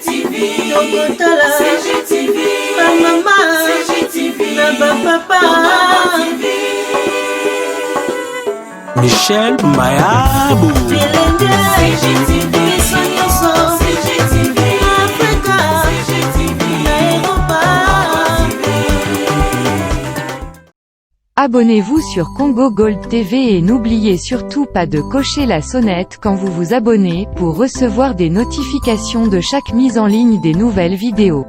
CGTV, CGTV, maman, CGTV, papa, Michel Mayabou, CGTV, CGTV, Africa, CGTV, Europa. Abonnez-vous sur Congo Gold TV et n'oubliez surtout pas de cocher la sonnette quand vous vous abonnez pour recevoir des notifications de chaque mise en ligne des nouvelles vidéos.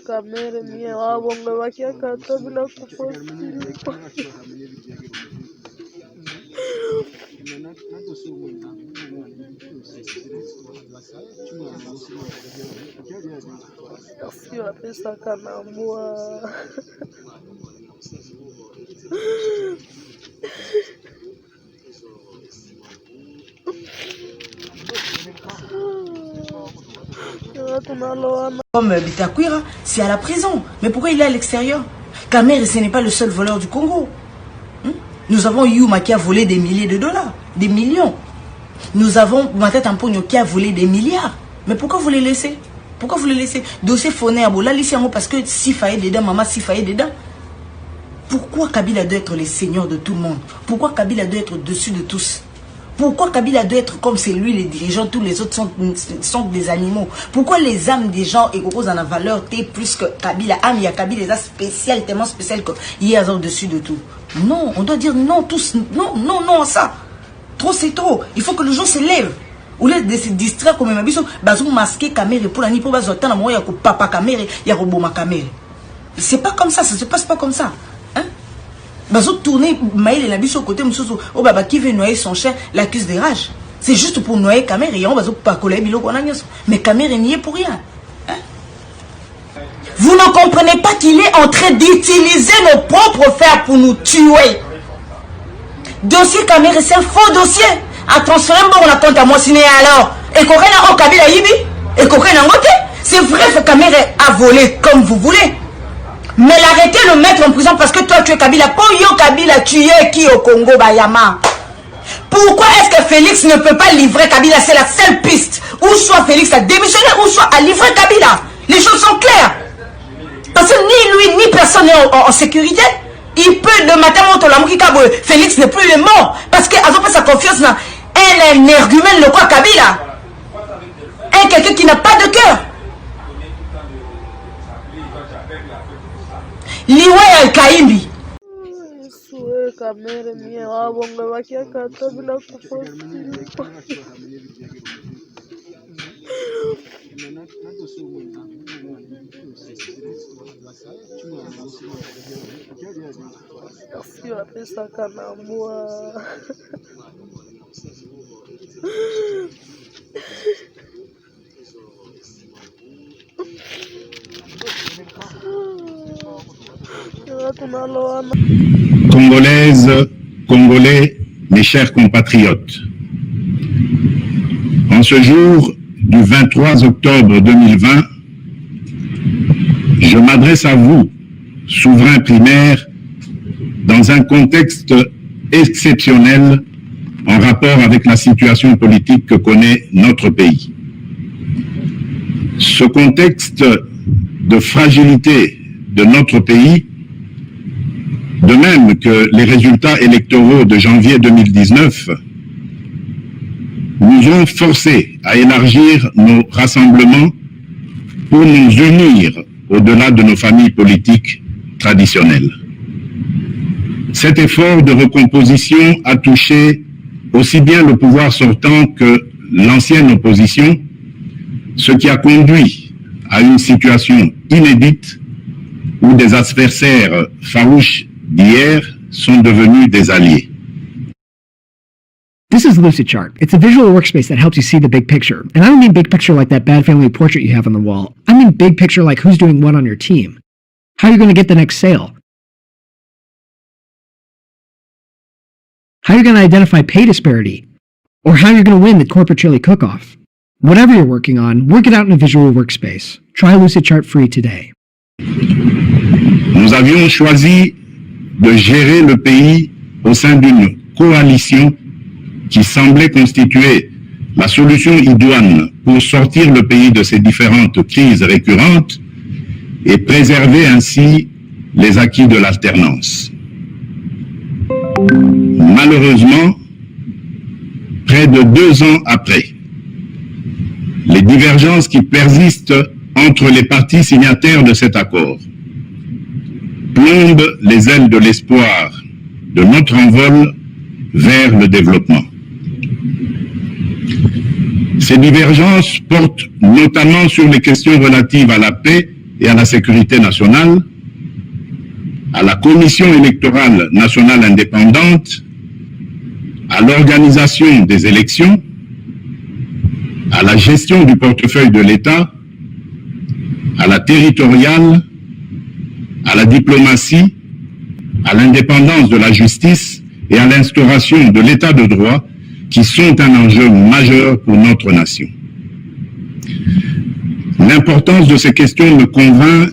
Kamera mia wabonga wakiakata bila kufosilika. Sio pesa kanambua. Comme Bitakwira, c'est à la prison. Mais pourquoi il est à l'extérieur? Kamer, ce n'est pas le seul voleur du Congo. Nous avons Yuma qui a volé des milliers de dollars, des millions. Nous avons Matata Mpogno qui a volé des milliards. Mais pourquoi vous les laissez? Pourquoi vous les laissez? Dossier Foné à Bola, parce que si faillit dedans, maman, si faillit dedans. Pourquoi Kabila doit être le seigneur de tout le monde? Pourquoi Kabila doit être au-dessus de tous? Pourquoi Kabila doit être comme c'est lui, les dirigeants, tous les autres sont des animaux? Pourquoi les âmes des gens et en a valeur plus que Kabila? Âme, il y a Kabila, c'est spécial, tellement spécial qu'il est au-dessus de tout. Non, on doit dire non, tous, non, non, non, ça. Trop, c'est trop. Il faut que le jour se lève. Au lieu de se distraire comme un abisso, bazou masqué caméra pour la nipo bazo attendre moi ya ko papa caméra ya ko boma caméra. C'est pas comme ça se passe pas comme ça. Hein? Bazo tourner maïl et l'abisso côté mususu oh baba qui veut noyer son chien l'accuse de rage. C'est juste pour noyer caméra et on bazo pas coller bilo qu'on a nyos. Mais caméra n'y est pour rien. Hein? Vous ne comprenez pas qu'il est en train d'utiliser nos propres fers pour nous tuer. Dossier caméra c'est un faux dossier. À transférer mon compte à moi signé alors. Et qu'on a au Kabila Yibi. Et qu'on a voté. C'est vrai que Kamere a volé comme vous voulez. Mais l'arrêter le mettre en prison parce que toi tu es Kabila. Pour yo Kabila tu es qui au Congo Bayama. Pourquoi est-ce que Félix ne peut pas livrer Kabila? C'est la seule piste. Ou soit Félix a démissionné ou soit a livré Kabila. Les choses sont claires. Parce que ni lui ni personne n'est en sécurité. Il peut de matin Félix n'est plus le mort. Parce qu'il a pas sa confiance dans un énergumène le quoi Kabila. Un quelqu'un qui n'a pas de cœur. Liwa ya Kaimbi. Sio pesa kanambua. Congolaises, Congolais, mes chers compatriotes, en ce jour du 23 octobre 2020, je m'adresse à vous, souverains primaires, dans un contexte exceptionnel en rapport avec la situation politique que connaît notre pays. Ce contexte de fragilité de notre pays, de même que les résultats électoraux de janvier 2019, nous ont forcés à élargir nos rassemblements pour nous unir au-delà de nos familles politiques traditionnelles. Cet effort de recomposition a touché aussi bien le pouvoir sortant que l'ancienne opposition, ce qui a conduit à une situation inédite où des adversaires farouches d'hier sont devenus des alliés. This is Lucidchart. It's a visual workspace that helps you see the big picture. And I don't mean big picture like that bad family portrait you have on the wall. I mean big picture like who's doing what on your team. How you're going to get the next sale. How you're going to identify pay disparity. Or how you're going to win the corporate chili cook-off. Whatever you're working on, work it out in a visual workspace. Try Lucidchart free today. Nous avions choisi de gérer le pays au sein d'une coalition qui semblait constituer la solution idoine pour sortir le pays de ces différentes crises récurrentes et préserver ainsi les acquis de l'alternance. Malheureusement, près de 2 ans après, les divergences qui persistent entre les partis signataires de cet accord plombent les ailes de l'espoir de notre envol vers le développement. Ces divergences portent notamment sur les questions relatives à la paix et à la sécurité nationale, à la Commission électorale nationale indépendante, à l'organisation des élections, à la gestion du portefeuille de l'État, à la territoriale, à la diplomatie, à l'indépendance de la justice et à l'instauration de l'État de droit qui sont un enjeu majeur pour notre nation. L'importance de ces questions me convainc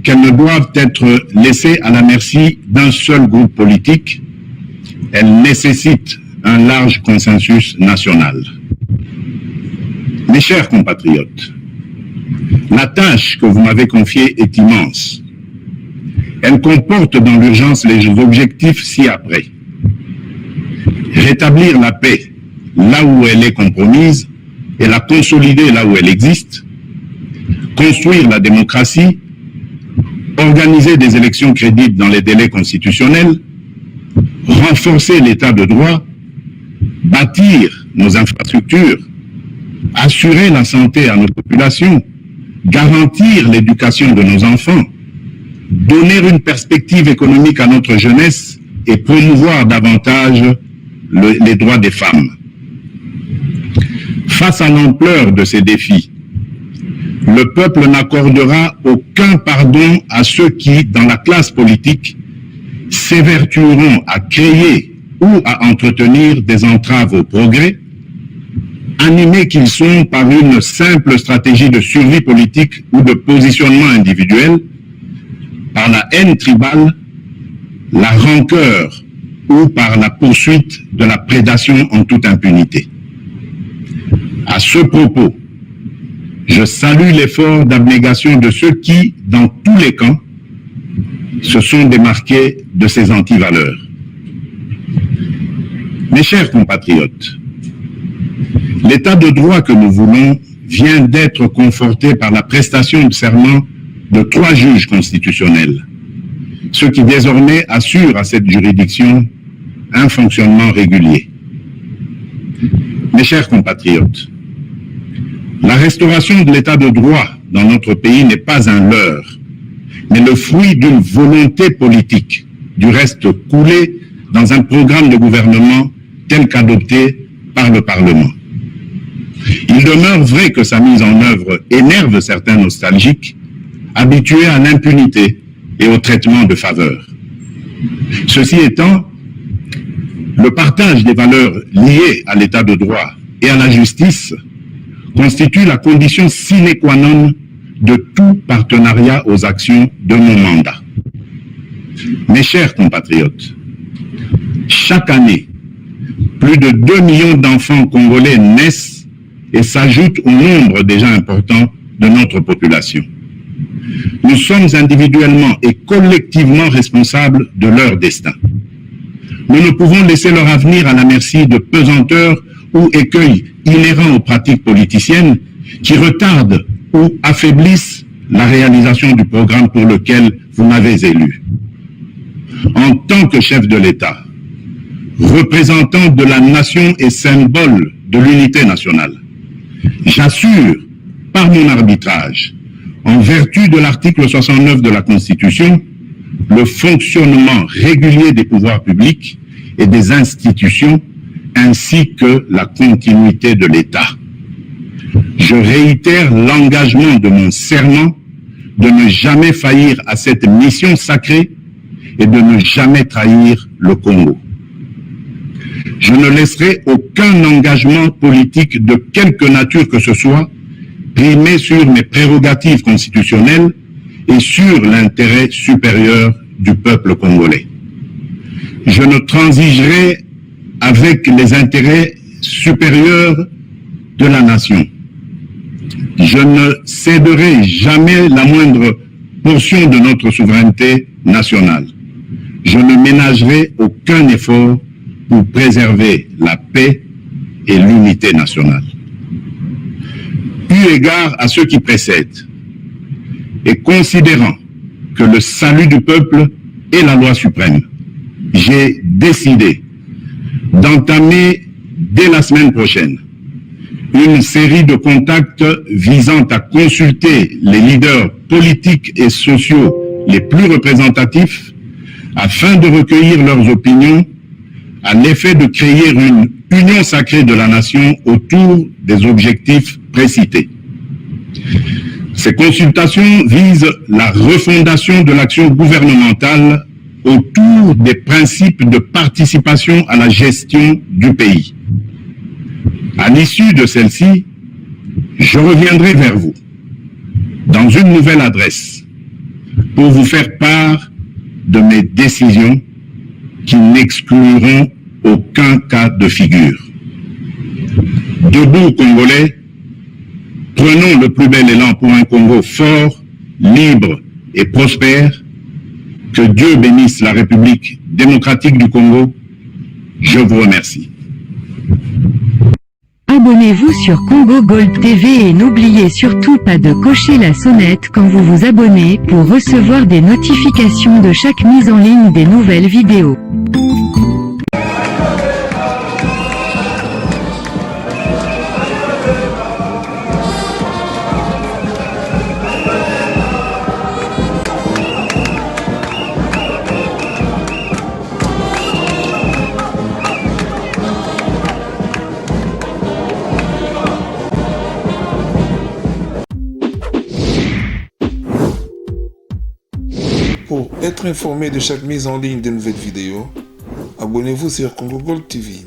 qu'elles ne doivent être laissées à la merci d'un seul groupe politique. Elles nécessitent un large consensus national. Mes chers compatriotes, la tâche que vous m'avez confiée est immense. Elle comporte dans l'urgence les objectifs ci-après. Rétablir la paix là où elle est compromise et la consolider là où elle existe, construire la démocratie, organiser des élections crédibles dans les délais constitutionnels, renforcer l'état de droit, bâtir nos infrastructures, assurer la santé à nos populations, garantir l'éducation de nos enfants, donner une perspective économique à notre jeunesse et promouvoir davantage les droits des femmes. Face à l'ampleur de ces défis, le peuple n'accordera aucun pardon à ceux qui, dans la classe politique, s'évertueront à créer ou à entretenir des entraves au progrès, animés qu'ils sont par une simple stratégie de survie politique ou de positionnement individuel, par la haine tribale, la rancœur ou par la poursuite de la prédation en toute impunité. À ce propos, je salue l'effort d'abnégation de ceux qui, dans tous les camps, se sont démarqués de ces antivaleurs. Mes chers compatriotes, l'état de droit que nous voulons vient d'être conforté par la prestation de serment de 3 juges constitutionnels, ce qui désormais assure à cette juridiction un fonctionnement régulier. Mes chers compatriotes, la restauration de l'état de droit dans notre pays n'est pas un leurre, mais le fruit d'une volonté politique, du reste coulée dans un programme de gouvernement tel qu'adopté par le Parlement. Il demeure vrai que sa mise en œuvre énerve certains nostalgiques, habitués à l'impunité et au traitement de faveur. Ceci étant, le partage des valeurs liées à l'état de droit et à la justice constitue la condition sine qua non de tout partenariat aux actions de nos mandats. Mes chers compatriotes, chaque année, plus de 2 millions d'enfants congolais naissent et s'ajoutent au nombre déjà important de notre population. Nous sommes individuellement et collectivement responsables de leur destin. Nous ne pouvons laisser leur avenir à la merci de pesanteurs ou écueils inhérents aux pratiques politiciennes qui retardent ou affaiblissent la réalisation du programme pour lequel vous m'avez élu. En tant que chef de l'État, représentant de la nation et symbole de l'unité nationale, j'assure par mon arbitrage, en vertu de l'article 69 de la Constitution, le fonctionnement régulier des pouvoirs publics et des institutions ainsi que la continuité de l'État. Je réitère l'engagement de mon serment de ne jamais faillir à cette mission sacrée et de ne jamais trahir le Congo. Je ne laisserai aucun engagement politique de quelque nature que ce soit primer sur mes prérogatives constitutionnelles et sur l'intérêt supérieur du peuple congolais. Je ne transigerai avec les intérêts supérieurs de la nation. Je ne céderai jamais la moindre portion de notre souveraineté nationale. Je ne ménagerai aucun effort pour préserver la paix et l'unité nationale. Eu égard à ceux qui précèdent, et considérant que le salut du peuple est la loi suprême, j'ai décidé d'entamer dès la semaine prochaine une série de contacts visant à consulter les leaders politiques et sociaux les plus représentatifs afin de recueillir leurs opinions à l'effet de créer une union sacrée de la nation autour des objectifs précités. Ces consultations visent la refondation de l'action gouvernementale autour des principes de participation à la gestion du pays. À l'issue de celle-ci, je reviendrai vers vous dans une nouvelle adresse pour vous faire part de mes décisions qui n'excluront aucun cas de figure. Debout, Congolais, prenons le plus bel élan pour un Congo fort, libre et prospère. Que Dieu bénisse la République démocratique du Congo. Je vous remercie. Abonnez-vous sur Congo Gold TV et n'oubliez surtout pas de cocher la sonnette quand vous vous abonnez pour recevoir des notifications de chaque mise en ligne des nouvelles vidéos. Pour être informé de chaque mise en ligne de nouvelles vidéos, abonnez-vous sur Congo Gold TV.